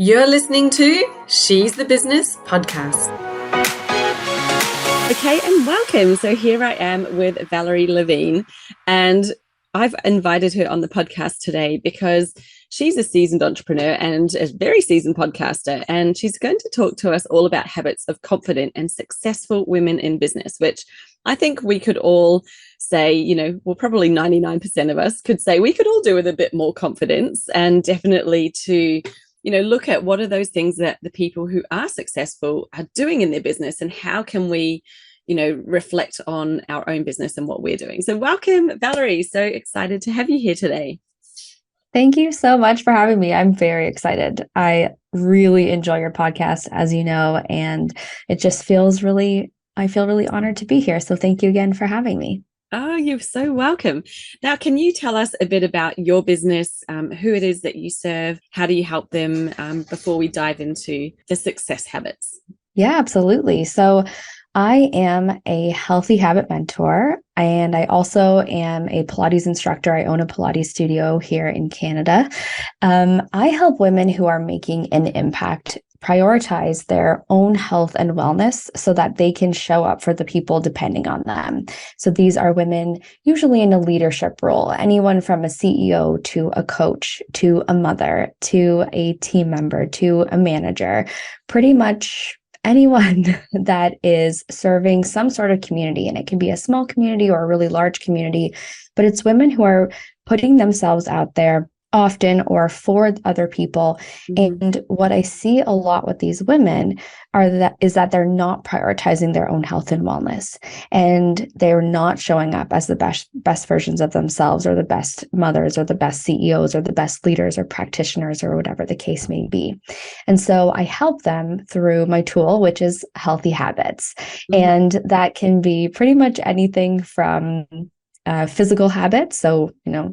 You're listening to She's the Business podcast. Okay, and welcome. So here I am with Valerie LaVigne, and I've invited her on the podcast today because she's a seasoned entrepreneur and a very seasoned podcaster, and she's going to talk to us all about habits of confident and successful women in business, which I think we could all say, probably 99% of us could say we could all do with a bit more confidence, and definitely to look at what are those things that the people who are successful are doing in their business, and how can we, reflect on our own business and what we're doing. So welcome, Valerie. So excited to have you here today. Thank you so much for having me. I'm very excited. I really enjoy your podcast, as you know, and it just I feel really honored to be here. So thank you again for having me. Oh, you're so welcome. Now, can you tell us a bit about your business, who it is that you serve, how do you help them, before we dive into the success habits? Yeah, absolutely. So I am a healthy habit mentor, and I also am a Pilates instructor. I own a Pilates studio here in Canada. I help women who are making an impact prioritize their own health and wellness so that they can show up for the people depending on them. So these are women usually in a leadership role, anyone from a CEO to a coach, to a mother, to a team member, to a manager, pretty much anyone that is serving some sort of community. And it can be a small community or a really large community, but it's women who are putting themselves out there often or for other people. Mm-hmm. And what I see a lot with these women is that they're not prioritizing their own health and wellness, and they're not showing up as the best versions of themselves, or the best mothers, or the best CEOs, or the best leaders or practitioners, or whatever the case may be. And so I help them through my tool, which is Healthy Habits. Mm-hmm. And that can be pretty much anything from physical habits, so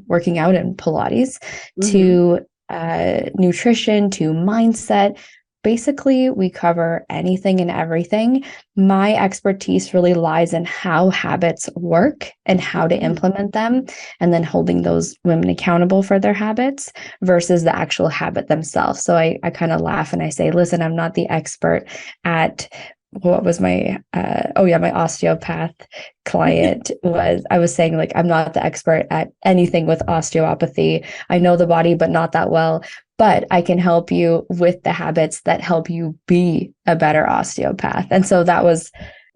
working out and Pilates, mm-hmm. to nutrition, to mindset. Basically, we cover anything and everything. My expertise really lies in how habits work and how to implement them, and then holding those women accountable for their habits versus the actual habit themselves. So I kind of laugh and I say, listen, I'm not the expert at what was my my osteopath client I was saying, like, I'm not the expert at anything with osteopathy. I know the body, but not that well, but I can help you with the habits that help you be a better osteopath. And so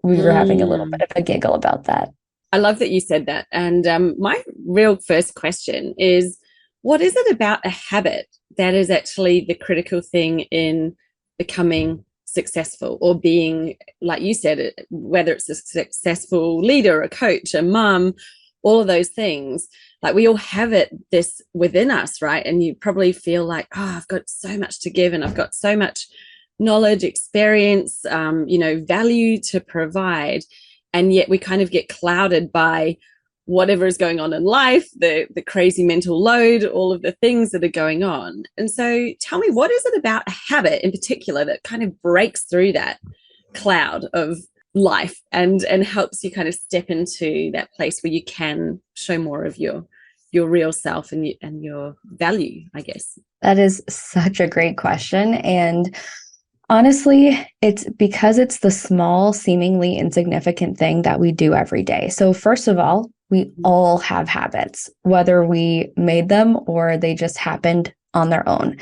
we were having a little bit of a giggle about that. I love that you said that. And my real first question is, what is it about a habit that is actually the critical thing in becoming successful, or being, like you said, whether it's a successful leader, a coach, a mom, all of those things? Like, we all have this within us, right? And you probably feel like, I've got so much to give, and I've got so much knowledge, experience, value to provide. And yet we kind of get clouded by whatever is going on in life, the crazy mental load, all of the things that are going on. And so tell me, what is it about a habit in particular that kind of breaks through that cloud of life and helps you kind of step into that place where you can show more of your real self and your value, I guess? That is such a great question. And honestly, it's because it's the small, seemingly insignificant thing that we do every day. So first of all, we all have habits, whether we made them or they just happened on their own.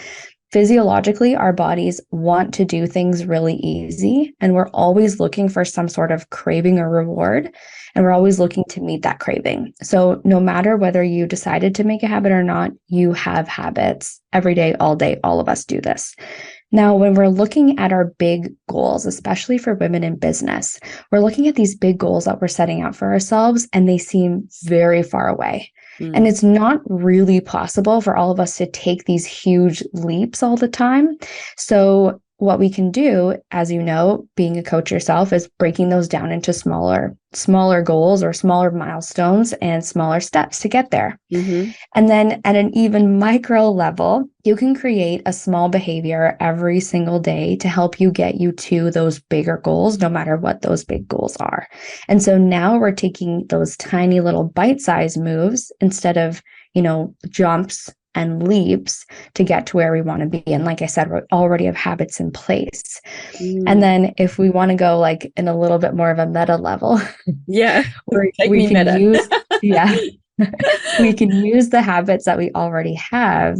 Physiologically, our bodies want to do things really easy, and we're always looking for some sort of craving or reward, and we're always looking to meet that craving. So no matter whether you decided to make a habit or not, you have habits every day, all day. All of us do this. Now, when we're looking at our big goals, especially for women in business, we're looking at these big goals that we're setting out for ourselves, and they seem very far away. And it's not really possible for all of us to take these huge leaps all the time. So what we can do, as you know, being a coach yourself, is breaking those down into smaller goals or smaller milestones and smaller steps to get there. Mm-hmm. And then at an even micro level, you can create a small behavior every single day to help you get you to those bigger goals, no matter what those big goals are. And so now we're taking those tiny little bite-sized moves instead of, jumps and leaps to get to where we want to be. And like I said, we already have habits in place. And then if we want to go like in a little bit more of a meta level, yeah, take we me can meta. use, yeah, we can use the habits that we already have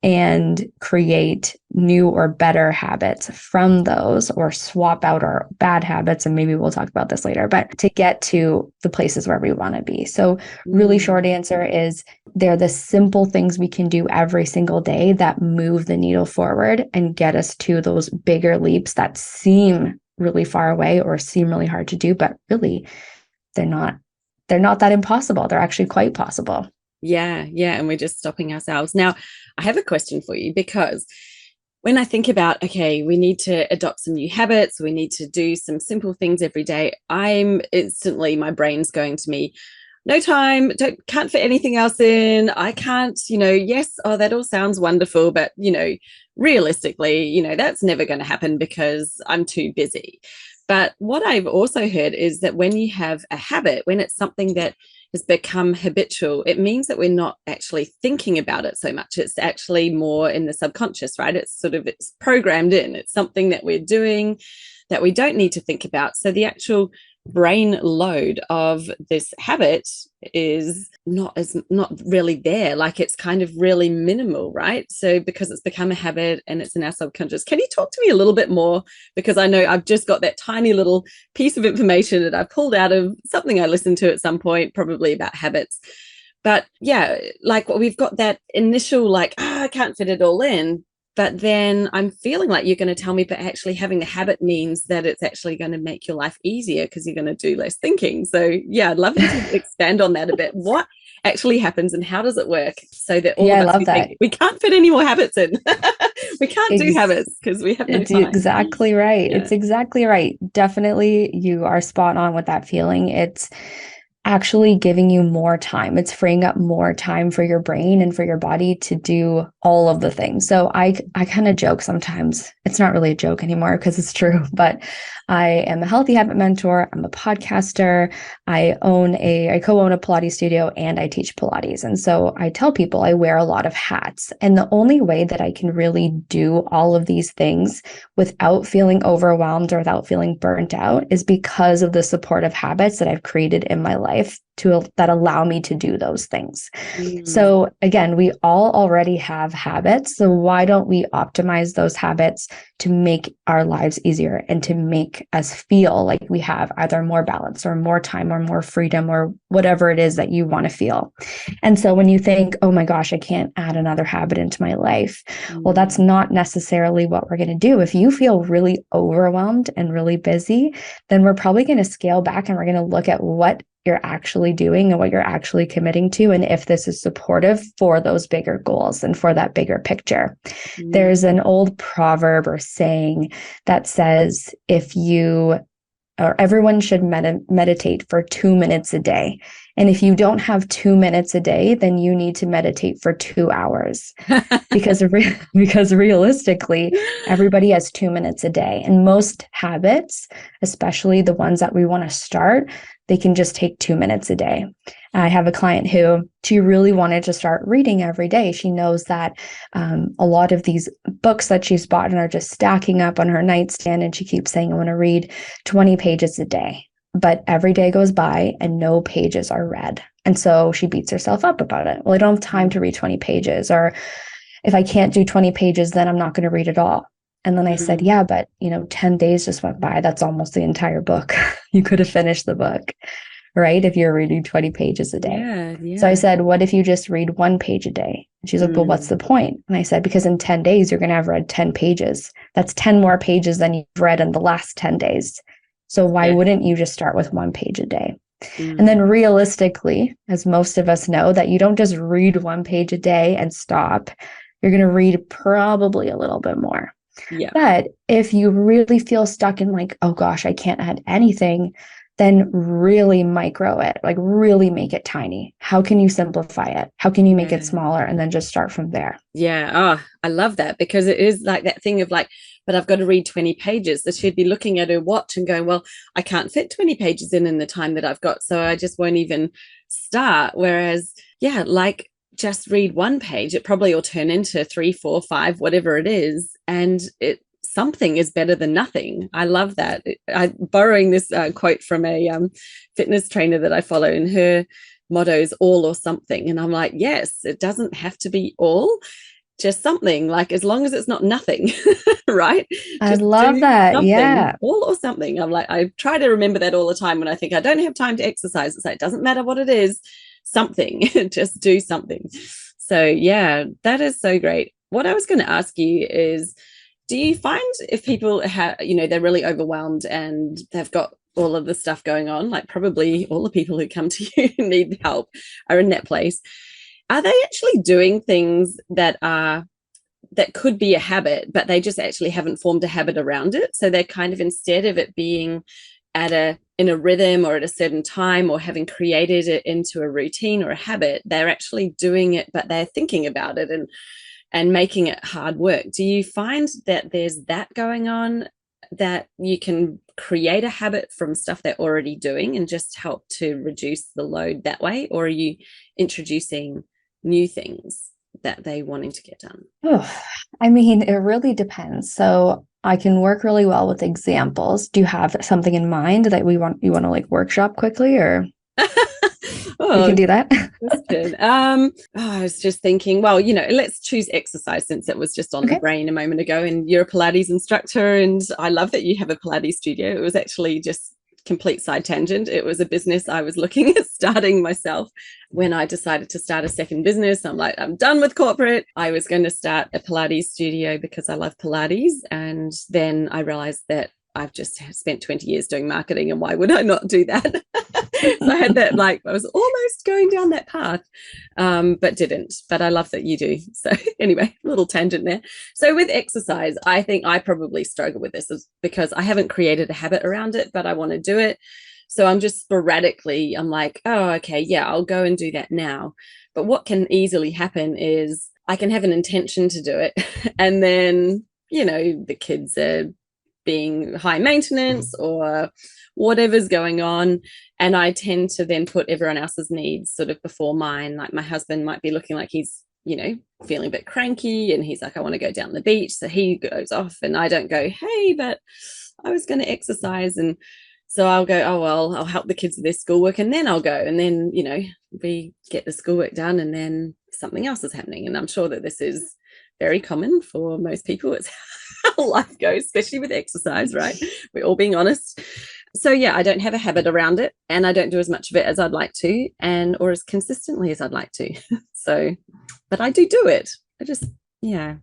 and create new or better habits from those, or swap out our bad habits. And maybe we'll talk about this later, but to get to the places where we want to be. So really short answer is they're the simple things we can do every single day that move the needle forward and get us to those bigger leaps that seem really far away or seem really hard to do, but really they're not that impossible. They're actually quite possible. Yeah, yeah. And we're just stopping ourselves. Now, I have a question for you, because when I think about, okay, we need to adopt some new habits, we need to do some simple things every day, I'm instantly, my brain's going to me, no time, can't fit anything else in. I can't, yes, oh, that all sounds wonderful, but, realistically, that's never going to happen because I'm too busy. But what I've also heard is that when you have a habit, when it's something that has become habitual, it means that we're not actually thinking about it so much. It's actually more in the subconscious, right? It's programmed in. It's something that we're doing that we don't need to think about. So the actual brain load of this habit is not really there. Like, it's kind of really minimal, right? So because it's become a habit and it's in our subconscious. Can you talk to me a little bit more? Because I know I've just got that tiny little piece of information that I pulled out of something I listened to at some point, probably about habits. But yeah, like we've got that initial like, I can't fit it all in. But then I'm feeling like you're going to tell me, but actually having the habit means that it's actually going to make your life easier because you're going to do less thinking. So yeah, I'd love you to expand on that a bit. What actually happens and how does it work so that all of us think we can't fit any more habits in? We can't do habits because we have no time. Exactly right. Yeah. It's exactly right. Definitely, you are spot on with that feeling. It's actually giving you more time. It's freeing up more time for your brain and for your body to do all of the things. So I kind of joke sometimes. It's not really a joke anymore because it's true, but I am a healthy habit mentor. I'm a podcaster. I co-own a Pilates studio and I teach Pilates. And so I tell people I wear a lot of hats. And the only way that I can really do all of these things without feeling overwhelmed or without feeling burnt out is because of the supportive habits that I've created in my life that allow me to do those things. So again, we all already have habits. So why don't we optimize those habits to make our lives easier and to make us feel like we have either more balance or more time or more freedom or whatever it is that you want to feel. And so when you think, oh my gosh, I can't add another habit into my life. Well, that's not necessarily what we're going to do. If you feel really overwhelmed and really busy, then we're probably going to scale back and we're going to look at what you're actually doing and what you're actually committing to, and if this is supportive for those bigger goals and for that bigger picture. There's an old proverb or saying that says everyone should meditate for 2 minutes a day. And if you don't have 2 minutes a day, then you need to meditate for 2 hours because realistically, everybody has 2 minutes a day. And most habits, especially the ones that we want to start, they can just take 2 minutes a day. I have a client who she really wanted to start reading every day. She knows that a lot of these books that she's bought and are just stacking up on her nightstand. And she keeps saying, I want to read 20 pages a day. But every day goes by and no pages are read. And so she beats herself up about it. Well, I don't have time to read 20 pages. Or if I can't do 20 pages, then I'm not going to read at all. And then I said, yeah, but 10 days just went by. That's almost the entire book. You could have finished the book, right? If you're reading 20 pages a day. Yeah. So I said, what if you just read 1 page a day? And she's like, well, what's the point? And I said, because in 10 days, you're going to have read 10 pages. That's 10 more pages than you've read in the last 10 days. So why wouldn't you just start with 1 page a day? And then realistically, as most of us know, that you don't just read 1 page a day and stop. You're going to read probably a little bit more. Yeah. But if you really feel stuck in like, oh gosh, I can't add anything, then really micro it, like really make it tiny. How can you simplify it? How can you make it smaller and then just start from there? Yeah. Oh, I love that, because it is like that thing of like, but I've got to read 20 pages. That she'd be looking at her watch and going, well, I can't fit 20 pages in the time that I've got. So I just won't even start. Whereas, yeah, like just read one page, it probably will turn into 3, 4, 5, whatever it is. And something is better than nothing. I love that. Borrowing this quote from a fitness trainer that I follow, and her motto is all or something. And I'm like, yes, it doesn't have to be all, just something, like as long as it's not nothing, right? I Just love do that. something, Yeah. all or something. I'm like, I try to remember that all the time when I think I don't have time to exercise. It's like, it doesn't matter what it is, something, just do something. So yeah, that is so great. What I was going to ask you is, do you find if people have, they're really overwhelmed and they've got all of the stuff going on, like probably all the people who come to you need help are in that place, are they actually doing things that could be a habit, but they just actually haven't formed a habit around it? So they're kind of, instead of it being in a rhythm or at a certain time, or having created it into a routine or a habit, they're actually doing it, but they're thinking about it and making it hard work. Do you find that there's that going on, that you can create a habit from stuff they're already doing and just help to reduce the load that way? Or are you introducing new things that they wanting to get done? Oh, I mean, it really depends. So I can work really well with examples. Do you have something in mind that you want to like workshop quickly, or we can do that? I was just thinking, well, let's choose exercise, since it was just on the brain a moment ago. And you're a Pilates instructor, and I love that you have a Pilates studio. It was actually just complete side tangent. It was a business I was looking at starting myself when I decided to start a second business. I'm like, I'm done with corporate. I was going to start a Pilates studio because I love Pilates. And then I realized that I've just spent 20 years doing marketing, and why would I not do that? So I had that, like, I was almost going down that path, but didn't. But I love that you do. So anyway, little tangent there. So with exercise, I think I probably struggle with this because I haven't created a habit around it, but I want to do it. So I'm just sporadically, I'm like, oh, okay, yeah, I'll go and do that now. But what can easily happen is I can have an intention to do it. And then, the kids are being high maintenance or whatever's going on. And I tend to then put everyone else's needs sort of before mine. Like my husband might be looking like he's, feeling a bit cranky, and he's like, I want to go down the beach. So he goes off, and I don't go, hey, but I was going to exercise. And so I'll go, oh, well, I'll help the kids with their schoolwork, and then I'll go. And then, we get the schoolwork done, and then something else is happening. And I'm sure that this is very common for most people. It's how life goes, especially with exercise, right? We're all being honest. So yeah, I don't have a habit around it, and I don't do as much of it as I'd like to, or as consistently as I'd like to. So, but I do it. Yeah.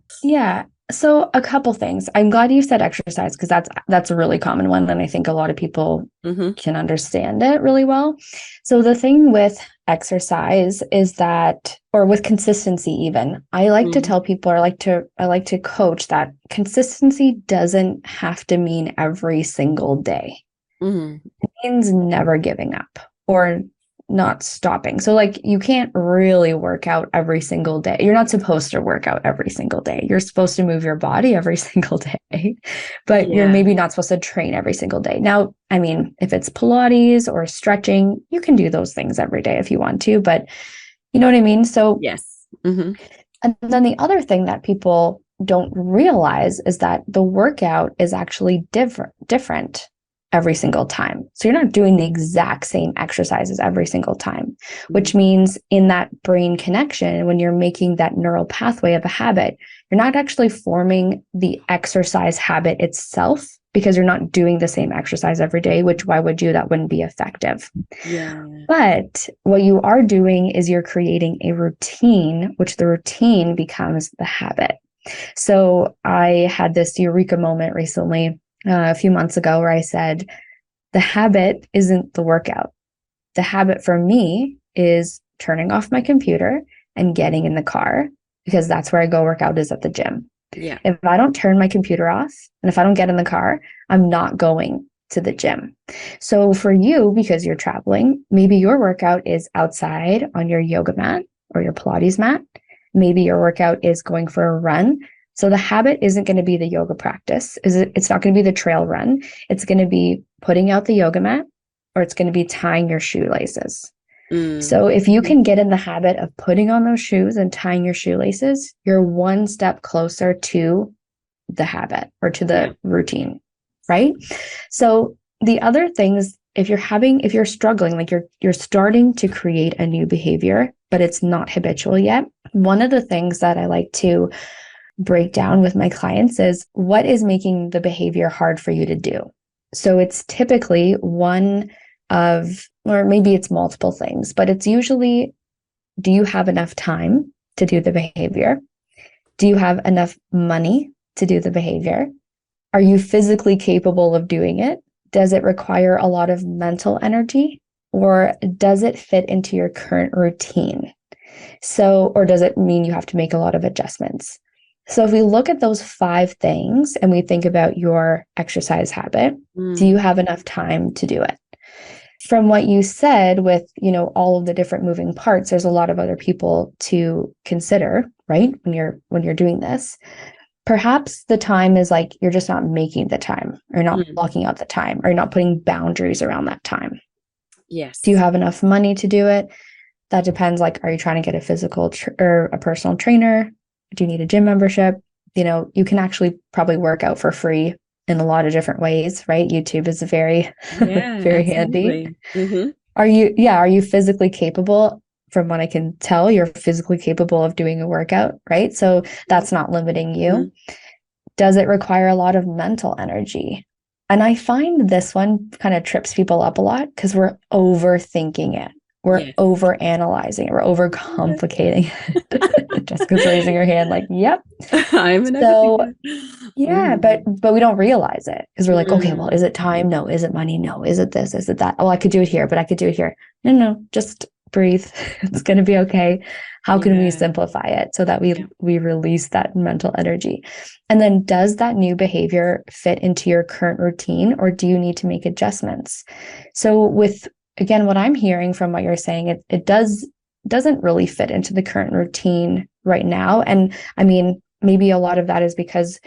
So a couple things. I'm glad you said exercise, because that's a really common one, and I think a lot of people can understand it really well. So the thing with exercise is that, or with consistency even, I like to tell people, I like to coach that consistency doesn't have to mean every single day. It means never giving up or not stopping. So like, you can't really work out every single day. You're not supposed to work out every single day. You're supposed to move your body every single day, but you're maybe not supposed to train every single day. Now, I mean, if it's Pilates or stretching, you can do those things every day if you want to, but you know what I mean? So yes. And then the other thing that people don't realize is that the workout is actually different every single time. So you're not doing the exact same exercises every single time, which means in that brain connection, when you're making that neural pathway of a habit, you're not actually forming the exercise habit itself, because you're not doing the same exercise every day, which why would you? That wouldn't be effective. Yeah. But what you are doing is you're creating a routine, which the routine becomes the habit. So I had this eureka moment recently, a few months ago, where I said, the habit isn't the workout. The habit for me is turning off my computer and getting in the car, because that's where I go work out, is at the gym. Yeah. If I don't turn my computer off and if I don't get in the car, I'm not going to the gym. So for you, because you're traveling, maybe your workout is outside on your yoga mat or your Pilates mat. Maybe your workout is going for a run. So the habit isn't going to be the yoga practice. It's not going to be the trail run. It's going to be putting out the yoga mat, or it's going to be tying your shoelaces. So if you can get in the habit of putting on those shoes and tying your shoelaces, you're one step closer to the habit or to the routine, right? So the other things, if you're struggling, like you're starting to create a new behavior, but it's not habitual yet, one of the things that I like to break down with my clients is what is making the behavior hard for you to do. So it's typically one of, or maybe it's multiple things, but it's usually, do you have enough time to do the behavior? Do you have enough money to do the behavior? Are you physically capable of doing it? Does it require a lot of mental energy, or does it fit into your current routine? So, or does it mean you have to make a lot of adjustments? So if we look at those 5 things and we think about your exercise habit, do you have enough time to do it? From what you said with, all of the different moving parts, there's a lot of other people to consider, right? When you're doing this. Perhaps the time is like you're just not making the time, or not blocking out the time, or you're not putting boundaries around that time. Yes. Do you have enough money to do it? That depends. Like, are you trying to get a physical or a personal trainer? Do you need a gym membership? You can actually probably work out for free in a lot of different ways, right? YouTube is very, very handy. Are you physically capable? From what I can tell, you're physically capable of doing a workout, right? So that's not limiting you. Does it require a lot of mental energy? And I find this one kind of trips people up a lot because we're overthinking it. We're overanalyzing it. We're overcomplicating it. Jessica's raising her hand like, yep. I'm an overthinker. Yeah, but we don't realize it because we're like, okay, well, is it time? No. Is it money? No. Is it this? Is it that? Oh, I could do it here, but I could do it here. No, just breathe. It's going to be okay. How can we simplify it so that we release that mental energy? And then does that new behavior fit into your current routine, or do you need to make adjustments? So again, what I'm hearing from what you're saying, it doesn't really fit into the current routine right now. And I mean, maybe a lot of that is because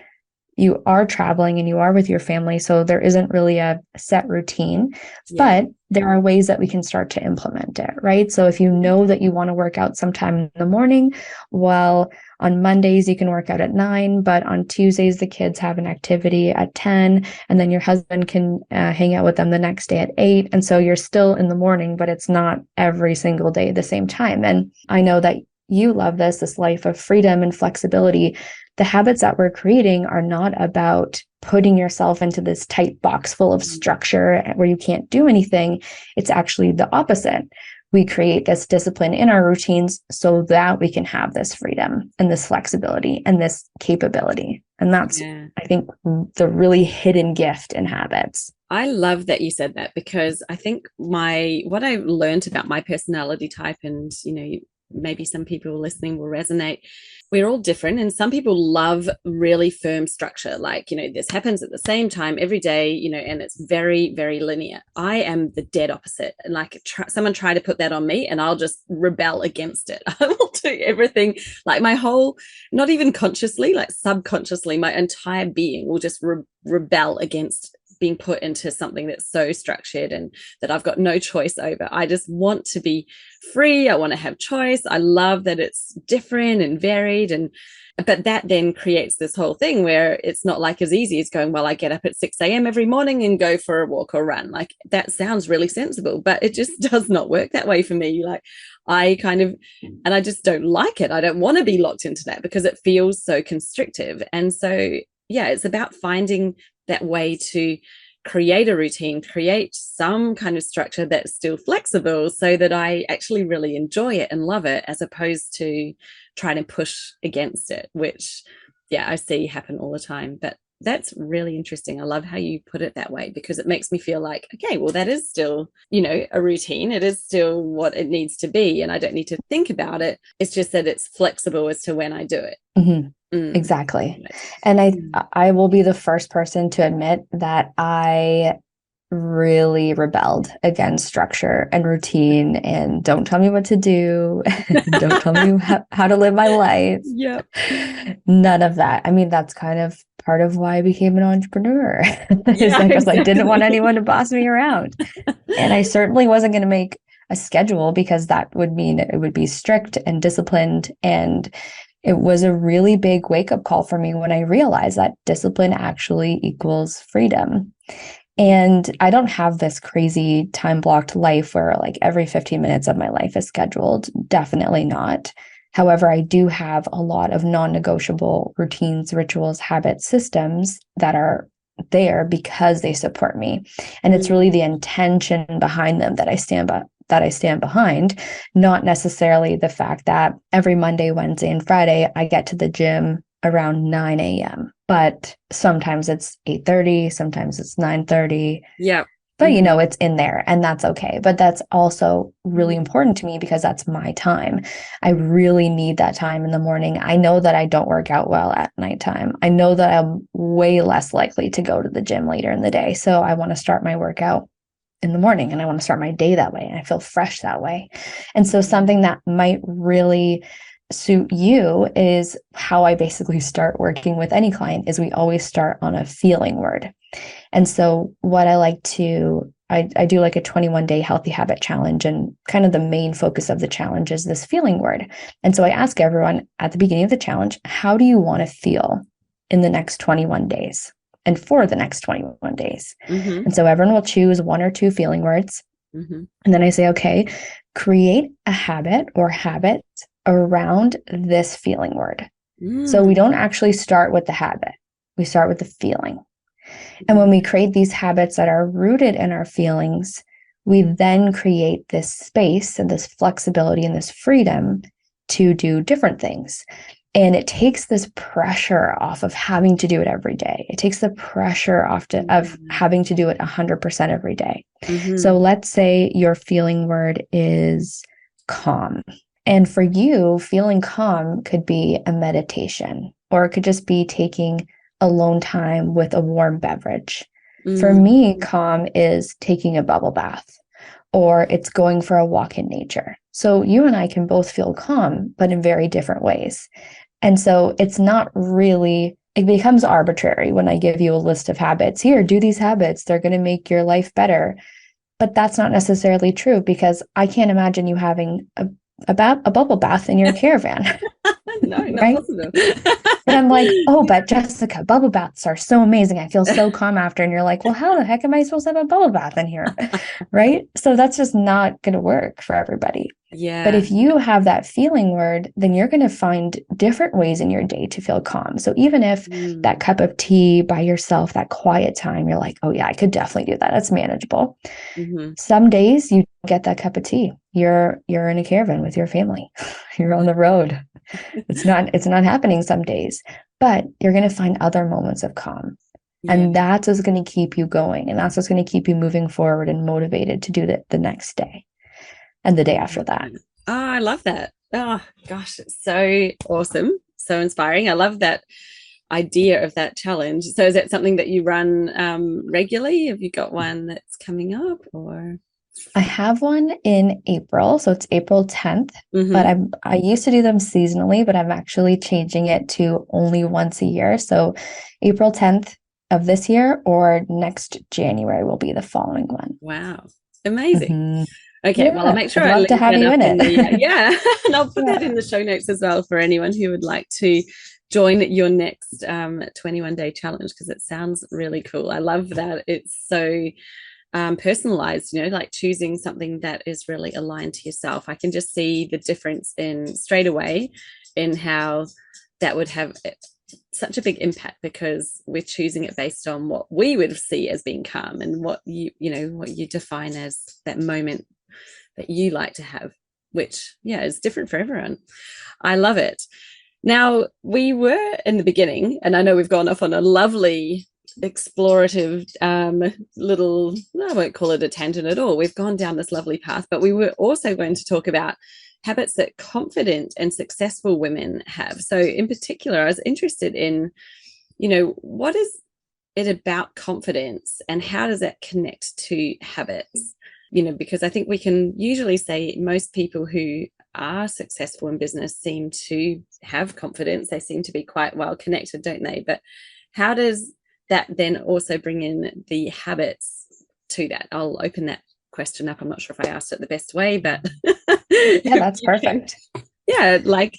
you are traveling and you are with your family, so there isn't really a set routine, but there are ways that we can start to implement it, right? So if you know that you want to work out sometime in the morning, well, on Mondays you can work out at 9, but on Tuesdays the kids have an activity at 10, and then your husband can hang out with them the next day at 8. And so you're still in the morning, but it's not every single day at the same time. And I know that you love this life of freedom and flexibility. The habits that we're creating are not about putting yourself into this tight box full of structure where you can't do anything. It's actually the opposite. We create this discipline in our routines so that we can have this freedom and this flexibility and this capability. And that's, I think, the really hidden gift in habits. I love that you said that, because I think what I learned about my personality type, and maybe some people listening will resonate. We're all different, and some people love really firm structure, like, this happens at the same time every day, and it's very, very linear. I am the dead opposite, and like someone try to put that on me and I'll just rebel against it. I will do everything, like my whole, not even consciously, like subconsciously, my entire being will just rebel against being put into something that's so structured and that I've got no choice over. I just want to be free. I want to have choice. I love that it's different and varied. But that then creates this whole thing where it's not like as easy as going, well, I get up at 6 a.m. every morning and go for a walk or run. Like, that sounds really sensible, but it just does not work that way for me. Like, I just don't like it. I don't want to be locked into that because it feels so constrictive. And so, it's about finding that way to create a routine, create some kind of structure that's still flexible so that I actually really enjoy it and love it, as opposed to trying to push against it, which, I see happen all the time. But that's really interesting. I love how you put it that way, because it makes me feel like, okay, well, that is still, a routine. It is still what it needs to be. And I don't need to think about it. It's just that it's flexible as to when I do it. Exactly. And I will be the first person to admit that I really rebelled against structure and routine and don't tell me what to do. Don't tell me how to live my life. Yep. None of that. I mean, that's kind of part of why I became an entrepreneur. Because I didn't want anyone to boss me around. And I certainly wasn't going to make a schedule because that would mean it would be strict and disciplined. And it was a really big wake-up call for me when I realized that discipline actually equals freedom. And I don't have this crazy time-blocked life where like every 15 minutes of my life is scheduled. Definitely not. However, I do have a lot of non-negotiable routines, rituals, habits, systems that are there because they support me. And it's really the intention behind them that I stand behind, not necessarily the fact that every Monday, Wednesday, and Friday I get to the gym around 9 a.m. But sometimes it's 8:30, sometimes it's 9:30. Yeah. But it's in there and that's okay. But that's also really important to me because that's my time. I really need that time in the morning. I know that I don't work out well at nighttime. I know that I'm way less likely to go to the gym later in the day. So I want to start my workout in the morning and I want to start my day that way. And I feel fresh that way. And so something that might really suit you is how I basically start working with any client is we always start on a feeling word. And so what I like to, I do like a 21-day healthy habit challenge, and kind of the main focus of the challenge is this feeling word. And so I ask everyone at the beginning of the challenge, how do you want to feel in the next 21 days and for the next 21 days? And so everyone will choose one or two feeling words. And then I say, okay, create a habit or habits around this feeling word. So we don't actually start with the habit. We start with the feeling. And when we create these habits that are rooted in our feelings, we then create this space and this flexibility and this freedom to do different things. And it takes this pressure off of having to do it every day. It takes the pressure off of having to do it 100% every day. So let's say your feeling word is calm. And for you, feeling calm could be a meditation, or it could just be taking alone time with a warm beverage. For me, calm is taking a bubble bath, or it's going for a walk in nature. So you and I can both feel calm, but in very different ways. And so it's not really, it becomes arbitrary when I give you a list of habits. Here, do these habits. They're going to make your life better. But that's not necessarily true because I can't imagine you having a bubble bath in your caravan. No, not right? possible. And I'm like, oh, but Jessica, bubble baths are so amazing. I feel so calm after. And you're like, well, how the heck am I supposed to have a bubble bath in here? Right? So that's just not going to work for everybody. Yeah. But if you have that feeling word, then you're going to find different ways in your day to feel calm. So even if that cup of tea by yourself, that quiet time, you're like, oh yeah, I could definitely do that. That's manageable. Some days you get that cup of tea. You're in a caravan with your family. You're on the road. It's not happening some days, but you're going to find other moments of calm. And that's what's going to keep you going. And that's what's going to keep you moving forward and motivated to do that the next day and the day after that. Oh, I love that. Oh gosh, it's so awesome. So inspiring. I love that idea of that challenge. So is that something that you run regularly? Have you got one that's coming up, or? I have one in April. So it's April 10th, but I used to do them seasonally, but I'm actually changing it to only once a year. So April 10th of this year or next January will be the following one. Wow. Amazing. Okay, well, I'll make sure I'd love to have you in it. And I'll put that in the show notes as well for anyone who would like to join your next 21-day challenge, because it sounds really cool. I love that it's so personalized, like choosing something that is really aligned to yourself. I can just see the difference in straight away in how that would have such a big impact, because we're choosing it based on what we would see as being calm and what what you define as that moment that you like to have, which is different for everyone. I love it. Now, we were in the beginning, and I know we've gone off on a lovely explorative little, I won't call it a tangent at all, we've gone down this lovely path, but we were also going to talk about habits that confident and successful women have. So in particular, I was interested in what is it about confidence and how does that connect to habits? Because I think we can usually say most people who are successful in business seem to have confidence. They seem to be quite well connected, don't they? But how does that then also bring in the habits to that? I'll open that question up. I'm not sure if I asked it the best way, but Yeah, that's perfect. Yeah, like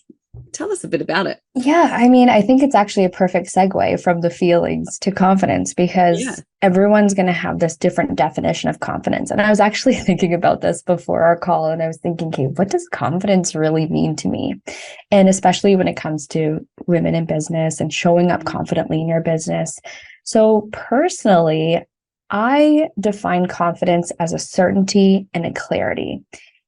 tell us a bit about it. Yeah, I mean, I think it's actually a perfect segue from the feelings to confidence Yeah. because everyone's going to have this different definition of confidence. And I was actually thinking about this before our call, and I was thinking, okay, what does confidence really mean to me? And especially when it comes to women in business and showing up confidently in your business. So personally, I define confidence as a certainty and a clarity.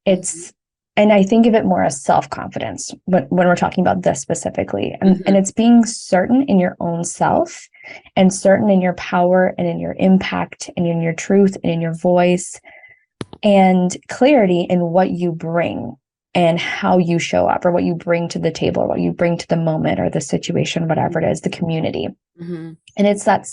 It's And I think of it more as self-confidence when we're talking about this specifically. And it's being certain in your own self and certain in your power and in your impact and in your truth and in your voice and clarity in what you bring and how you show up or what you bring to the table or what you bring to the moment or the situation, whatever it is, the community. And it's that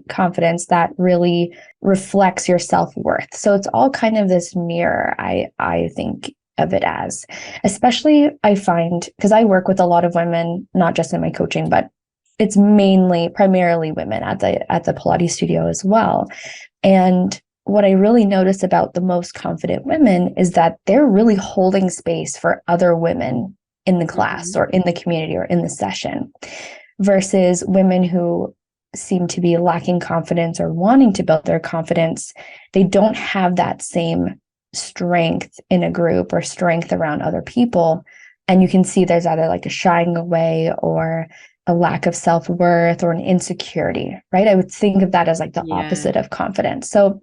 confidence that really reflects your self-worth. So it's all kind of this mirror, I think of it as, especially I find, because I work with a lot of women, not just in my coaching, but it's primarily women at the Pilates studio as well. And what I really notice about the most confident women is that they're really holding space for other women in the class or in the community or in the session versus women who seem to be lacking confidence or wanting to build their confidence. They don't have that same strength in a group or strength around other people. And you can see there's either like a shying away or a lack of self-worth or an insecurity, right? I would think of that as like the opposite of confidence. So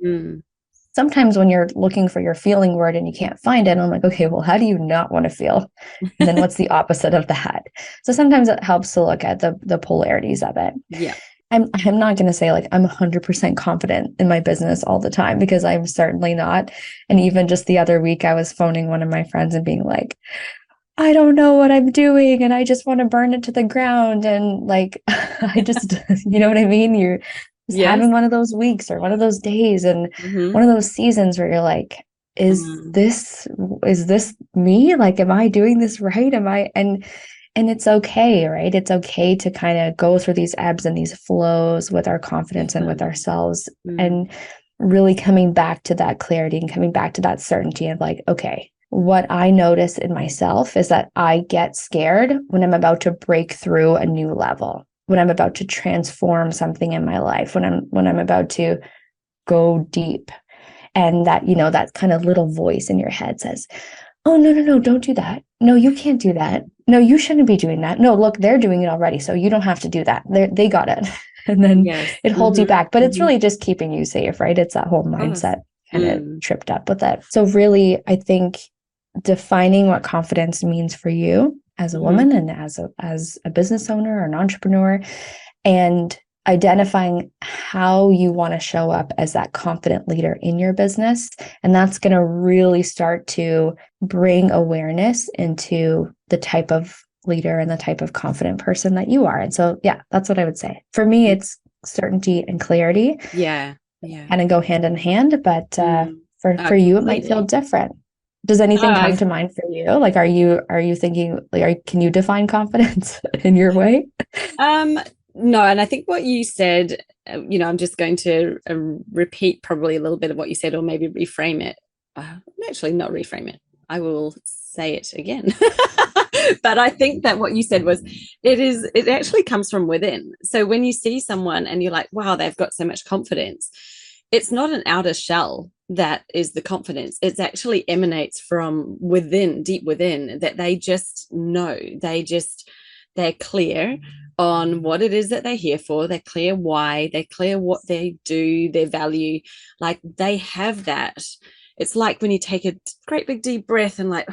sometimes when you're looking for your feeling word and you can't find it, I'm like, okay, well, how do you not want to feel? And then what's the opposite of that? So sometimes it helps to look at the polarities of it. Yeah. I'm not going to say like I'm 100% confident in my business all the time because I'm certainly not. And even just the other week, I was phoning one of my friends and being like, I don't know what I'm doing and I just want to burn it to the ground. And like, I just, you know what I mean? You're just having one of those weeks or one of those days and one of those seasons where you're like, is this me? Like, am I doing this right? And it's okay, right? It's okay to kind of go through these ebbs and these flows with our confidence and with ourselves and really coming back to that clarity and coming back to that certainty of like, okay, what I notice in myself is that I get scared when I'm about to break through a new level, when I'm about to transform something in my life, when I'm about to go deep. And that, that kind of little voice in your head says, oh, no, don't do that. No, you can't do that. No, you shouldn't be doing that. No, look, they're doing it already. So you don't have to do that. They got it. And then it holds you back, but it's really just keeping you safe, right? It's that whole mindset kind of tripped up with it. So really, I think defining what confidence means for you as a woman and as a business owner or an entrepreneur, and identifying how you want to show up as that confident leader in your business. And that's going to really start to bring awareness into the type of leader and the type of confident person that you are. And so, yeah, that's what I would say. For me, it's certainty and clarity. Yeah. Kind of go hand in hand, but for you, it might feel different. Does anything come to mind for you? Like, are you thinking, like, can you define confidence in your way? No, and I think what you said, I'm just going to repeat probably a little bit of what you said, or maybe reframe it. Actually, not reframe it. I will say it again. But I think that what you said was, it actually comes from within. So when you see someone and you're like, wow, they've got so much confidence, it's not an outer shell that is the confidence. It actually emanates from within, deep within, that they just know. They're clear on what it is that they're here for. They're clear why. They're clear what they do, their value. Like, they have that. It's like when you take a great big deep breath and like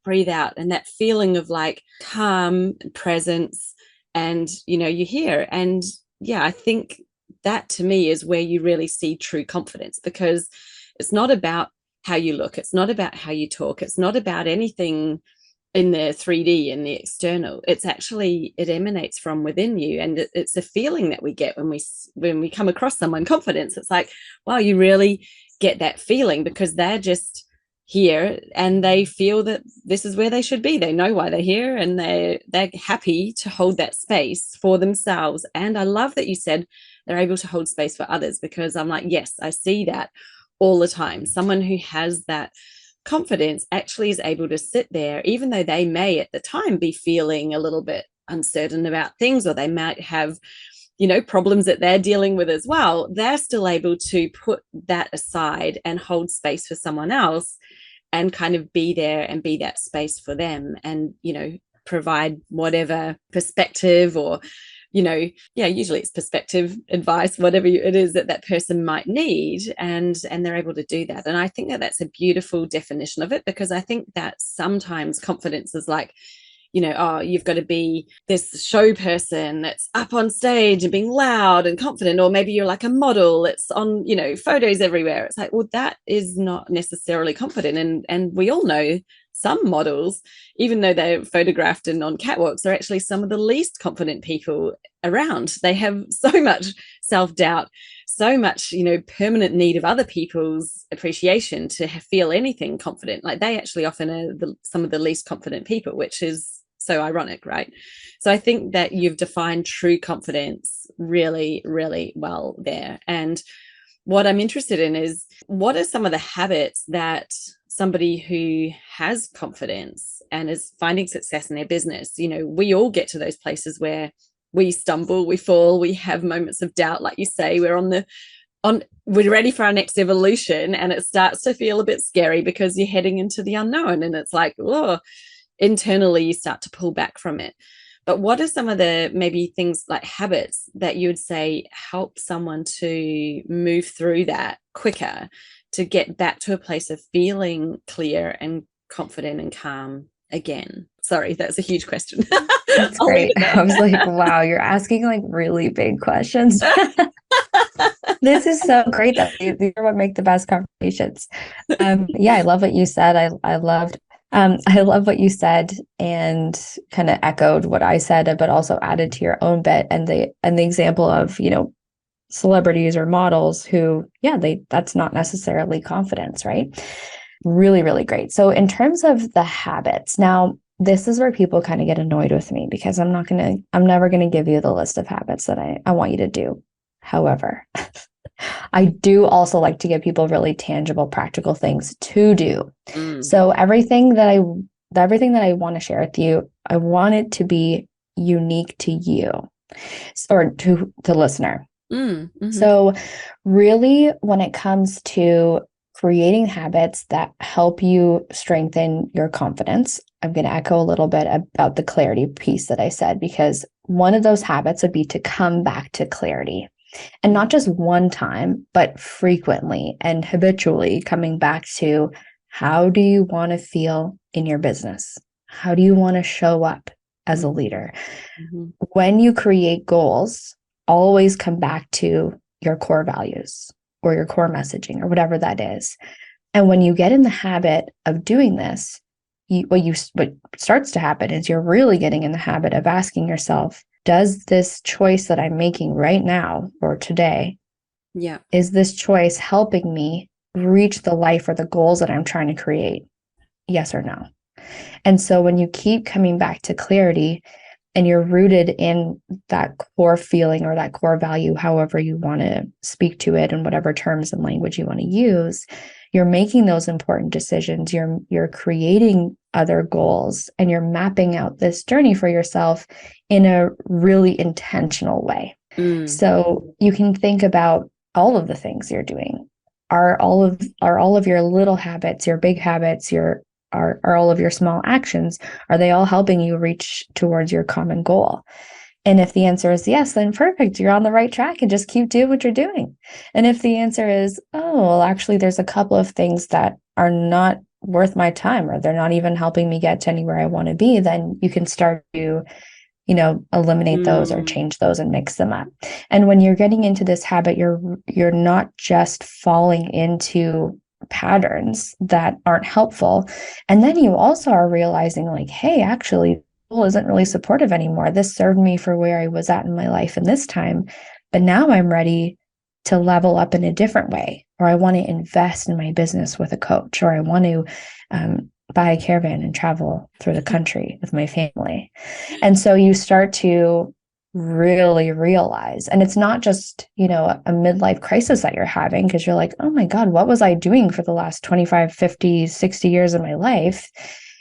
breathe out, and that feeling of like calm presence, and you're here. And yeah, I think that to me is where you really see true confidence, because it's not about how you look, it's not about how you talk, it's not about anything in the 3D and the external. It's actually, it emanates from within you, and it's a feeling that we get when we come across someone confidence. It's like, wow, you really get that feeling because they're just here and they feel that this is where they should be. They know why they're here, and they're happy to hold that space for themselves. And I love that you said they're able to hold space for others, because I'm like, yes, I see that all the time. Someone who has that confidence actually is able to sit there, even though they may at the time be feeling a little bit uncertain about things, or they might have, problems that they're dealing with as well. They're still able to put that aside and hold space for someone else and kind of be there and be that space for them, and provide whatever perspective or usually it's perspective, advice, whatever it is that that person might need, and they're able to do that. And I think that that's a beautiful definition of it, because I think that sometimes confidence is like, oh, you've got to be this show person that's up on stage and being loud and confident, or maybe you're like a model that's on, photos everywhere. It's like, well, that is not necessarily confident. And we all know some models, even though they're photographed and on catwalks, are actually some of the least confident people around. They have so much self-doubt, so much, permanent need of other people's appreciation to feel anything confident. Like, they actually often are some of the least confident people, which is so ironic, right? So I think that you've defined true confidence really, really well there. And what I'm interested in is, what are some of the habits that somebody who has confidence and is finding success in their business, we all get to those places where we stumble, we fall, we have moments of doubt, like you say, we're ready for our next evolution, and it starts to feel a bit scary because you're heading into the unknown, and it's like, oh, internally you start to pull back from it. But what are some of the maybe things like habits that you would say help someone to move through that quicker, to get back to a place of feeling clear and confident and calm again? Sorry, that's a huge question. That's great. I was like, wow, you're asking like really big questions. This is so great. These are what make the best conversations. Yeah, I love what you said. I love what you said, and kind of echoed what I said, but also added to your own bit, and the example of, celebrities or models who, that's not necessarily confidence, right? Really, really great. So in terms of the habits, now this is where people kind of get annoyed with me, because I'm never going to give you the list of habits that I want you to do. However, I do also like to give people really tangible, practical things to do. So everything that I want to share with you, I want it to be unique to you, or to the listener. So really, when it comes to creating habits that help you strengthen your confidence, I'm going to echo a little bit about the clarity piece that I said, because one of those habits would be to come back to clarity. And not just one time, but frequently and habitually coming back to, how do you want to feel in your business? How do you want to show up as a leader? When you create goals, always come back to your core values or your core messaging or whatever that is. And when you get in the habit of doing this, what starts to happen is you're really getting in the habit of asking yourself, does this choice that I'm making right now or today, is this choice helping me reach the life or the goals that I'm trying to create? Yes or no? And so when you keep coming back to clarity, and you're rooted in that core feeling or that core value, however you want to speak to it and whatever terms and language you want to use, you're making those important decisions. You're creating other goals, and you're mapping out this journey for yourself in a really intentional way. So you can think about all of the things you're doing. Are all of your little habits, your big habits, are all of your small actions, are they all helping you reach towards your common goal? And if the answer is yes, then perfect, you're on the right track, and just keep doing what you're doing. And if the answer is, oh, well, actually, there's a couple of things that are not worth my time, or they're not even helping me get to anywhere I want to be, then you can start to, eliminate those or change those and mix them up. And when you're getting into this habit, you're not just falling into patterns that aren't helpful. And then you also are realizing, like, hey, actually, school isn't really supportive anymore. This served me for where I was at in my life in this time, but now I'm ready to level up in a different way, or I want to invest in my business with a coach, or I want to buy a caravan and travel through the country with my family. And so you start to really realize. And it's not just, a midlife crisis that you're having because you're like, oh my God, what was I doing for the last 25, 50, 60 years of my life?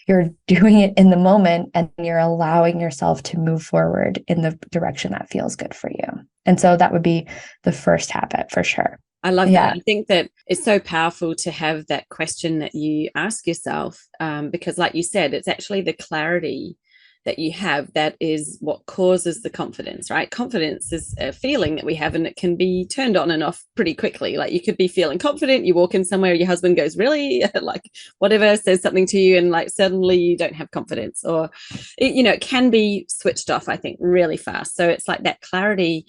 You're doing it in the moment and you're allowing yourself to move forward in the direction that feels good for you. And so that would be the first habit for sure. I love Yeah. that. I think that it's so powerful to have that question that you ask yourself, because like you said, it's actually the clarity that you have that is what causes the confidence, right? Confidence is a feeling that we have, and it can be turned on and off pretty quickly. Like you could be feeling confident, you walk in somewhere, your husband goes, really? Like whatever, says something to you, and like suddenly you don't have confidence, or it can be switched off, I think, really fast. So it's like that clarity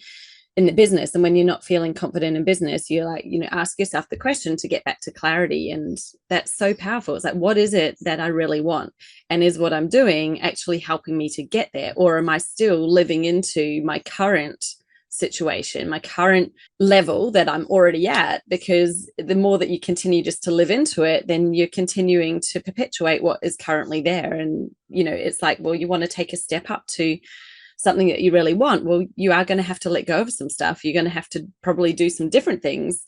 in the business. And when you're not feeling confident in business, you're like, ask yourself the question to get back to clarity. And that's so powerful. It's like, what is it that I really want? And is what I'm doing actually helping me to get there? Or am I still living into my current situation, my current level that I'm already at? Because the more that you continue just to live into it, then you're continuing to perpetuate what is currently there. And, it's like, well, you want to take a step up to something that you really want. Well, you are going to have to let go of some stuff. You're going to have to probably do some different things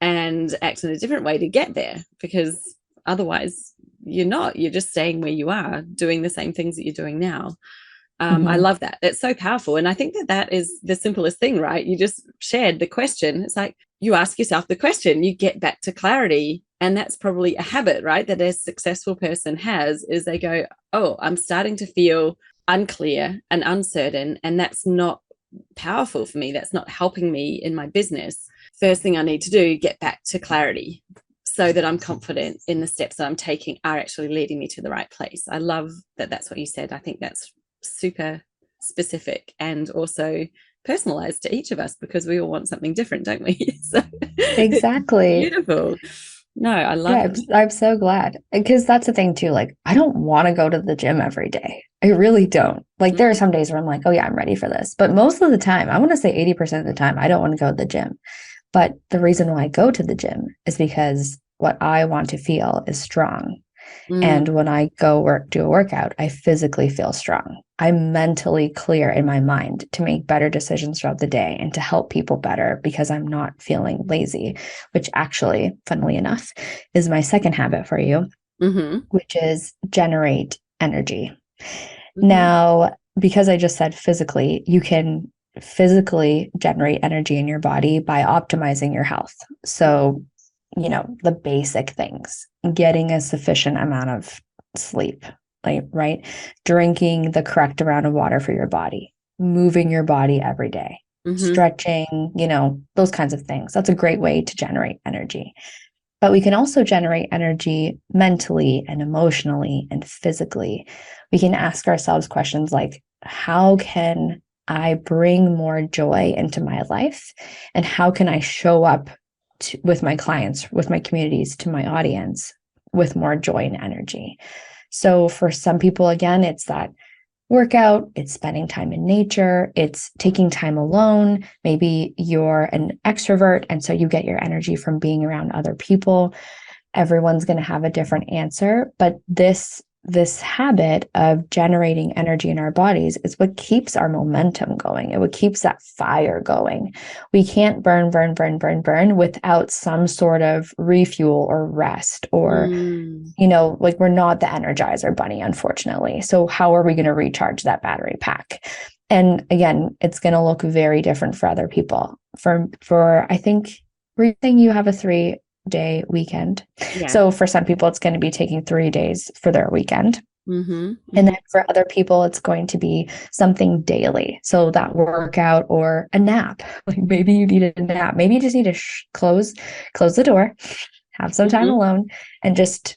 and act in a different way to get there, because otherwise you're just staying where you are doing the same things that you're doing now. I love that. It's so powerful. And I think that is the simplest thing, right? You just shared the question. It's like you ask yourself the question, you get back to clarity. And that's probably a habit, right? That a successful person has, is they go, oh, I'm starting to feel unclear and uncertain, and that's not powerful for me. That's not helping me in my business. First thing I need to do, get back to clarity so that I'm confident in the steps that I'm taking are actually leading me to the right place. I love that that's what you said. I think that's super specific and also personalized to each of us, because we all want something different, don't we? So Exactly. beautiful. No, I love Yeah, I'm so glad, because that's the thing too. Like, I don't want to go to the gym every day. I really don't. Like, there are some days where I'm like, oh yeah, I'm ready for this. But most of the time, I want to say 80% of the time, I don't want to go to the gym. But the reason why I go to the gym is because what I want to feel is strong. And when I do a workout, I physically feel strong. I'm mentally clear in my mind to make better decisions throughout the day and to help people better because I'm not feeling lazy, which actually, funnily enough, is my second habit for you, which is generate energy. Now, because I just said physically, you can physically generate energy in your body by optimizing your health. So, the basic things, getting a sufficient amount of sleep, like, right? Drinking the correct amount of water for your body, moving your body every day, stretching, those kinds of things. That's a great way to generate energy. But we can also generate energy mentally and emotionally and physically. We can ask ourselves questions like, how can I bring more joy into my life? And how can I show up with my clients, with my communities, to my audience with more joy and energy? So for some people, again, it's that workout, it's spending time in nature, it's taking time alone. Maybe you're an extrovert, and so you get your energy from being around other people. Everyone's going to have a different answer, but this habit of generating energy in our bodies is what keeps our momentum going. It what keeps that fire going. We can't burn without some sort of refuel or rest or, like, we're not the Energizer Bunny, unfortunately. So how are we going to recharge that battery pack? And again, it's going to look very different for other people. For I think, were you saying you have a 3-day weekend? Yeah. So for some people, it's going to be taking 3 days for their weekend. And then for other people, it's going to be something daily. So that workout or a nap. Like, maybe you need a nap. Maybe you just need to close the door, have some time alone, and just,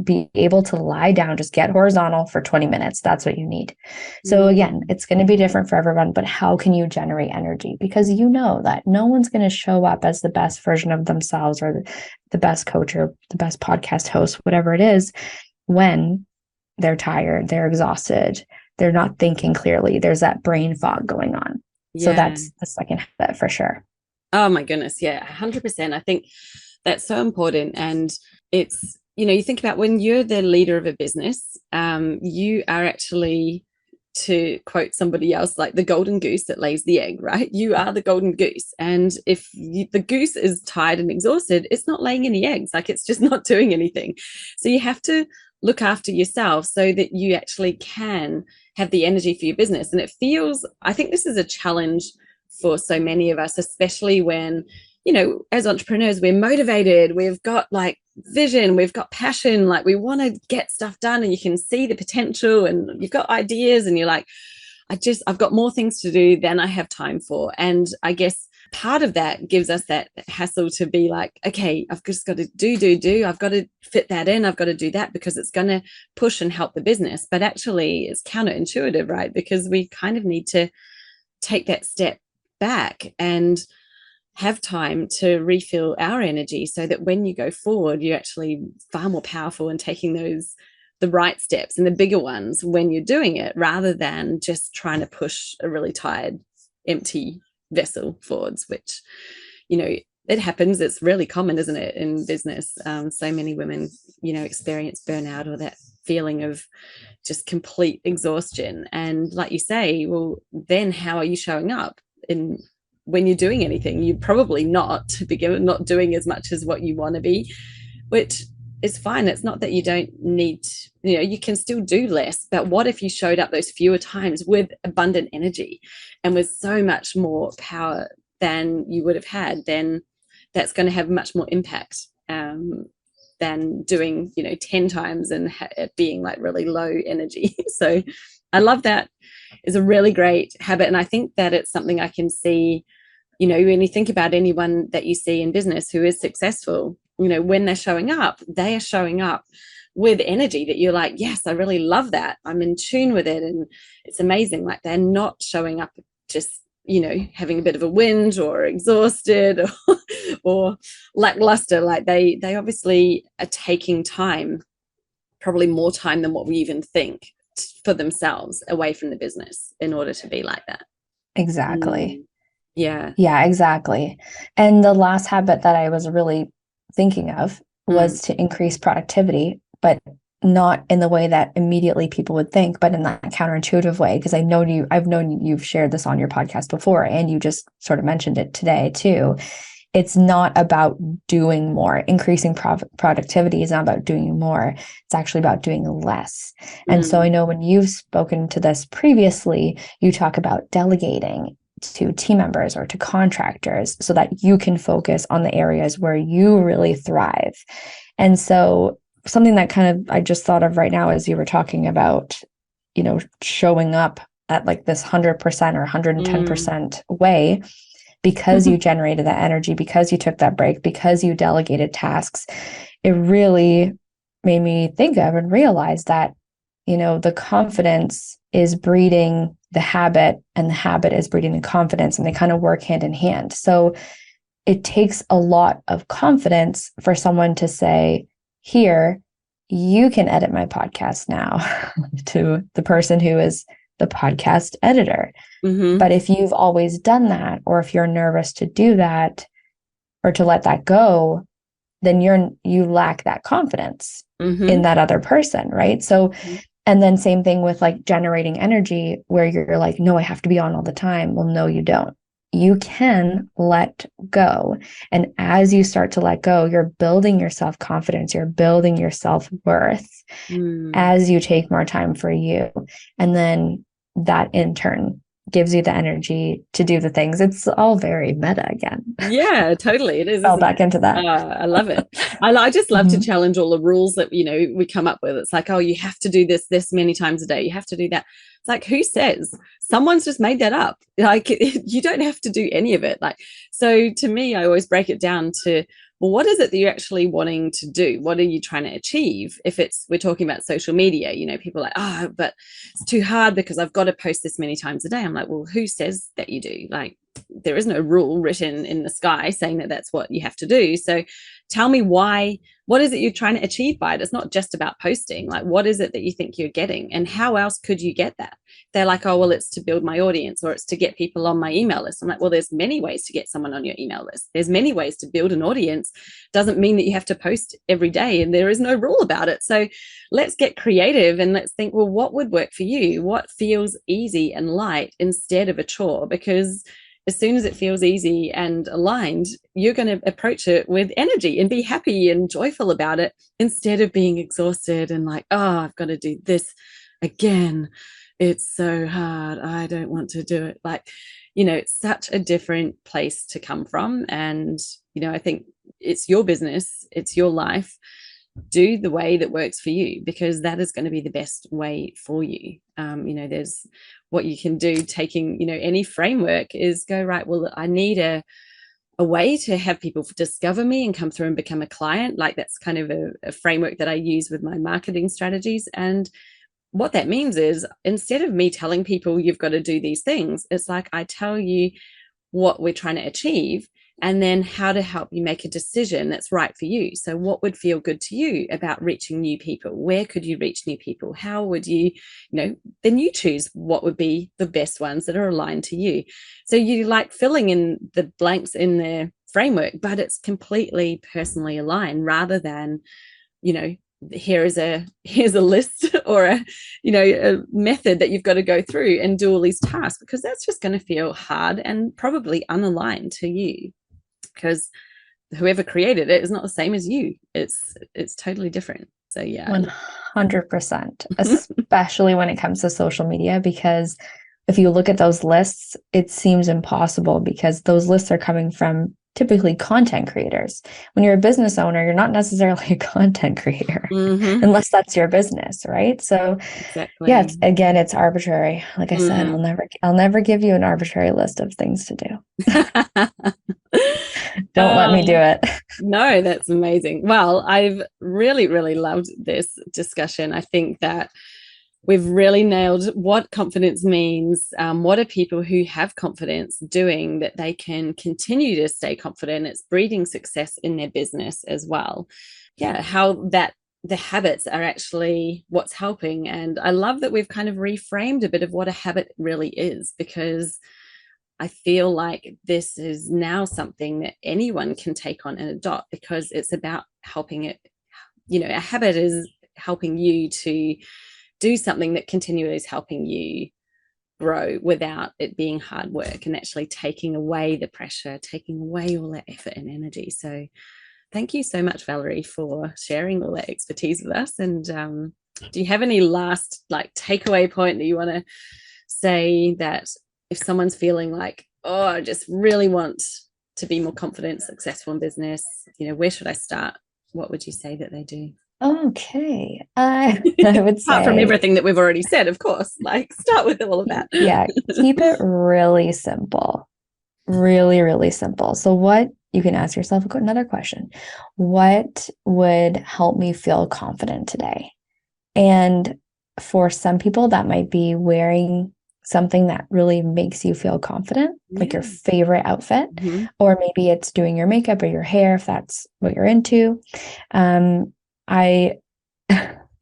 be able to lie down, just get horizontal for 20 minutes. That's what you need. So again, it's going to be different for everyone, but how can you generate energy? Because you know that no one's going to show up as the best version of themselves or the best coach or the best podcast host, whatever it is, when they're tired, they're exhausted, they're not thinking clearly. There's that brain fog going on. Yeah. So that's the second habit for sure. Oh my goodness. Yeah, 100%. I think that's so important. And it's, you think about when you're the leader of a business, you are actually to quote somebody else, like the golden goose that lays the egg, right? You are the golden goose. And if the goose is tired and exhausted, it's not laying any eggs, like it's just not doing anything. So you have to look after yourself so that you actually can have the energy for your business. And it feels, I think this is a challenge for so many of us, especially when, you know, as entrepreneurs, we're motivated, we've got like vision, we've got passion, like we want to get stuff done, and you can see the potential and you've got ideas, and you're like, I've got more things to do than I have time for. And I guess part of that gives us that hassle to be like, okay, I've just got to do. I've got to fit that in. I've got to do that because it's going to push and help the business. But actually it's counterintuitive, right? Because we kind of need to take that step back and have time to refill our energy so that when you go forward, you're actually far more powerful in taking the right steps and the bigger ones when you're doing it, rather than just trying to push a really tired, empty vessel forwards, which, you know, it happens. It's really common, isn't it, in business? So many women, you know, experience burnout or that feeling of just complete exhaustion. And like you say, well, then how are you showing up when you're doing anything? You're probably not doing as much as what you want to be, which is fine. It's not that you don't need, you know, you can still do less, but what if you showed up those fewer times with abundant energy and with so much more power than you would have had? Then that's going to have much more impact than doing, you know, 10 times and being like really low energy. So I love that. Is a really great habit. And I think that it's something I can see, you know, when you think about anyone that you see in business who is successful, you know, when they're showing up, they are showing up with energy that you're like, yes, I really love that. I'm in tune with it. And it's amazing. Like they're not showing up just, you know, having a bit of a whinge or exhausted or lackluster. Like they obviously are taking time, probably more time than what we even think, for themselves away from the business in order to be like that. Exactly. Yeah. Yeah, exactly. And the last habit that I was really thinking of was to increase productivity, but not in the way that immediately people would think, but in that counterintuitive way. Because I've known you've shared this on your podcast before, and you just sort of mentioned it today too. It's not about doing more. Increasing productivity is not about doing more. It's actually about doing less. And so I know when you've spoken to this previously, you talk about delegating to team members or to contractors so that you can focus on the areas where you really thrive. And so something that kind of I just thought of right now as you were talking about, you know, showing up at like this 100% or 110% way, because you generated that energy, because you took that break, because you delegated tasks, it really made me think of and realize that, you know, the confidence is breeding the habit and the habit is breeding the confidence, and they kind of work hand in hand. So it takes a lot of confidence for someone to say, here, you can edit my podcast now to the person who is the podcast editor. But if you've always done that, or if you're nervous to do that or to let that go, then you lack that confidence in that other person, right? So, and then same thing with like generating energy, where you're like, no, I have to be on all the time. Well, no, you don't. You can let go. And as you start to let go, you're building your self-confidence, you're building your self-worth as you take more time for you. And then that in turn gives you the energy to do the things. It's all very meta again. Yeah, totally. It is. Fell back into that. I love it. I just love to challenge all the rules that, you know, we come up with. It's like, oh, you have to do this many times a day. You have to do that. It's like, who says? Someone's just made that up. Like, you don't have to do any of it. Like, so to me, I always break it down to, well, what is it that you're actually wanting to do? What are you trying to achieve? If we're talking about social media, you know, people are like, oh, but it's too hard because I've got to post this many times a day. I'm like, well, who says that you do? Like, there is no rule written in the sky saying that that's what you have to do. So tell me why, what is it you're trying to achieve by it? It's not just about posting. Like, what is it that you think you're getting, and how else could you get that? They're like, oh, well, it's to build my audience, or it's to get people on my email list. I'm like, well, there's many ways to get someone on your email list. There's many ways to build an audience. Doesn't mean that you have to post every day, and there is no rule about it. So let's get creative and let's think, well, what would work for you? What feels easy and light instead of a chore? Because as soon as it feels easy and aligned, you're going to approach it with energy and be happy and joyful about it, instead of being exhausted and like, oh, I've got to do this again. It's so hard. I don't want to do it. Like, it's such a different place to come from. And, I think it's your business, it's your life. Do the way that works for you, because that is going to be the best way for you. There's what you can do, taking, any framework, is go, right, well, I need a way to have people discover me and come through and become a client. Like, that's kind of a framework that I use with my marketing strategies. And what that means is, instead of me telling people you've got to do these things, it's like I tell you what we're trying to achieve, and then how to help you make a decision that's right for you. So what would feel good to you about reaching new people? Where could you reach new people? How would you, then you choose what would be the best ones that are aligned to you. So you like filling in the blanks in the framework, but it's completely personally aligned, rather than, here's a list or a method that you've got to go through and do all these tasks, because that's just going to feel hard and probably unaligned to you, because whoever created it is not the same as you. It's totally different. So yeah, 100%, especially when it comes to social media, because if you look at those lists, it seems impossible, because those lists are coming from typically content creators. When you're a business owner, you're not necessarily a content creator, unless that's your business, right? So exactly. Yeah, it's arbitrary. Like I said, I'll never give you an arbitrary list of things to do. Don't let me do it. No, that's amazing. Well, I've really, really loved this discussion. I think that we've really nailed what confidence means. What are people who have confidence doing that they can continue to stay confident? It's breeding success in their business as well. Yeah, how that the habits are actually what's helping. And I love that we've kind of reframed a bit of what a habit really is, because I feel like this is now something that anyone can take on and adopt, because it's about helping it. A habit is helping you to do something that continually is helping you grow without it being hard work, and actually taking away the pressure, taking away all that effort and energy. So thank you so much, Valerie, for sharing all that expertise with us. And do you have any last takeaway point that you want to say, that if someone's feeling like, oh, I just really want to be more confident, successful in business, where should I start? What would you say that they do? Okay. I would say, apart from everything that we've already said, of course, start with all of that. Yeah, keep it really simple. Really, really simple. So what you can ask yourself another question. What would help me feel confident today? And for some people, that might be wearing something that really makes you feel confident, like your favorite outfit, or maybe it's doing your makeup or your hair, if that's what you're into.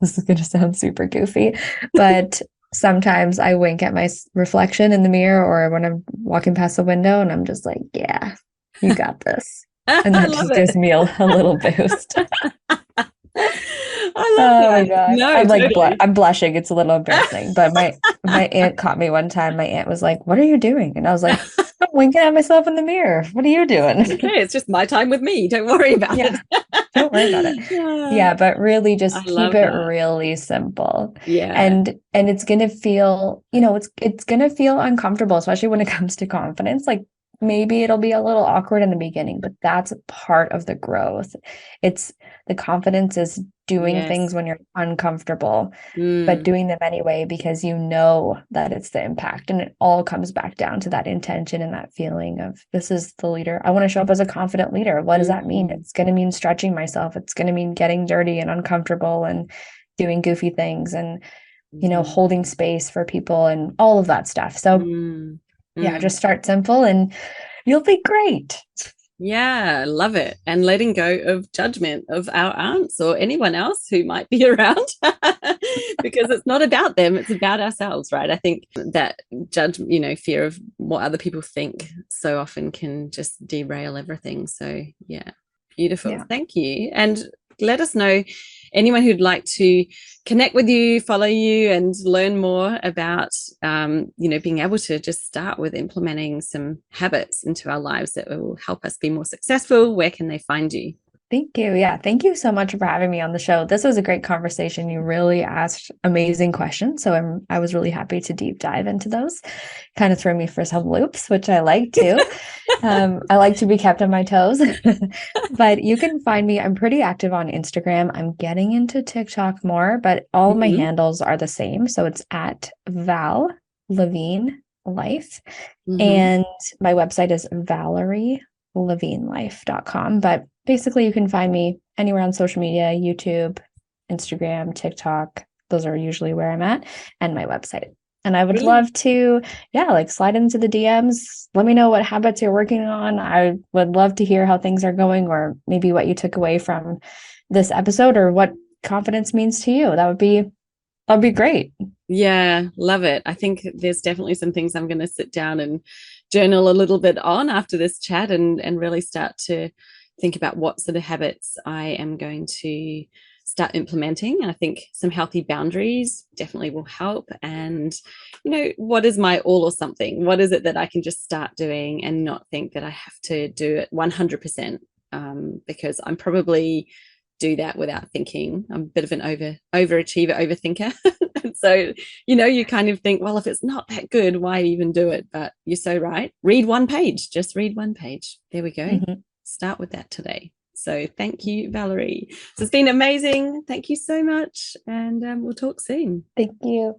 This is going to sound super goofy, but sometimes I wink at my reflection in the mirror, or when I'm walking past the window, and I'm just like, yeah, you got this. And that just gives me a little boost. I love that. My God. No, I'm totally. I'm blushing. It's a little embarrassing, but my aunt caught me one time. My aunt was like, "What are you doing?" And I was like, "I'm winking at myself in the mirror. What are you doing?" Okay, it's just my time with me. Don't worry about it. Don't worry about it. Yeah, but really just keep it really simple. Yeah. And it's going to feel, it's going to feel uncomfortable, especially when it comes to confidence. Like, maybe it'll be a little awkward in the beginning, but that's part of the growth. It's the confidence is doing things when you're uncomfortable, but doing them anyway, because you know that it's the impact. And it all comes back down to that intention and that feeling of, this is the leader. I want to show up as a confident leader. What does that mean? It's going to mean stretching myself. It's going to mean getting dirty and uncomfortable and doing goofy things and, holding space for people and all of that stuff. So Yeah, just start simple and you'll be great. Yeah, love it. And letting go of judgment of our aunts or anyone else who might be around because it's not about them, it's about ourselves, right? I think that fear of what other people think so often can just derail everything. So, yeah, beautiful. Yeah. Thank you. And let us know anyone who'd like to connect with you, follow you, and learn more about, being able to just start with implementing some habits into our lives that will help us be more successful. Where can they find you? Thank you. Yeah. Thank you so much for having me on the show. This was a great conversation. You really asked amazing questions. So I was really happy to deep dive into those. Kind of threw me for some loops, which I like too. I like to be kept on my toes. But you can find me. I'm pretty active on Instagram. I'm getting into TikTok more, but all my handles are the same. So it's at Val LaVigne Life. And my website is ValerieLaVigneLife.com. But basically, you can find me anywhere on social media, YouTube, Instagram, TikTok. Those are usually where I'm at, and my website. And I would love to, slide into the DMs. Let me know what habits you're working on. I would love to hear how things are going, or maybe what you took away from this episode, or what confidence means to you. That'd be great. Yeah, love it. I think there's definitely some things I'm going to sit down and journal a little bit on after this chat and really start to think about what sort of habits I am going to start implementing. I think some healthy boundaries definitely will help. And, what is my all or something? What is it that I can just start doing and not think that I have to do it 100%? Because I'm probably do that without thinking. I'm a bit of an overachiever, overthinker. And so, you kind of think, well, if it's not that good, why even do it? But you're so right. Read one page, just read one page. There we go. Start with that today. So thank you, Valerie. It's been amazing. Thank you so much. And we'll talk soon. Thank you.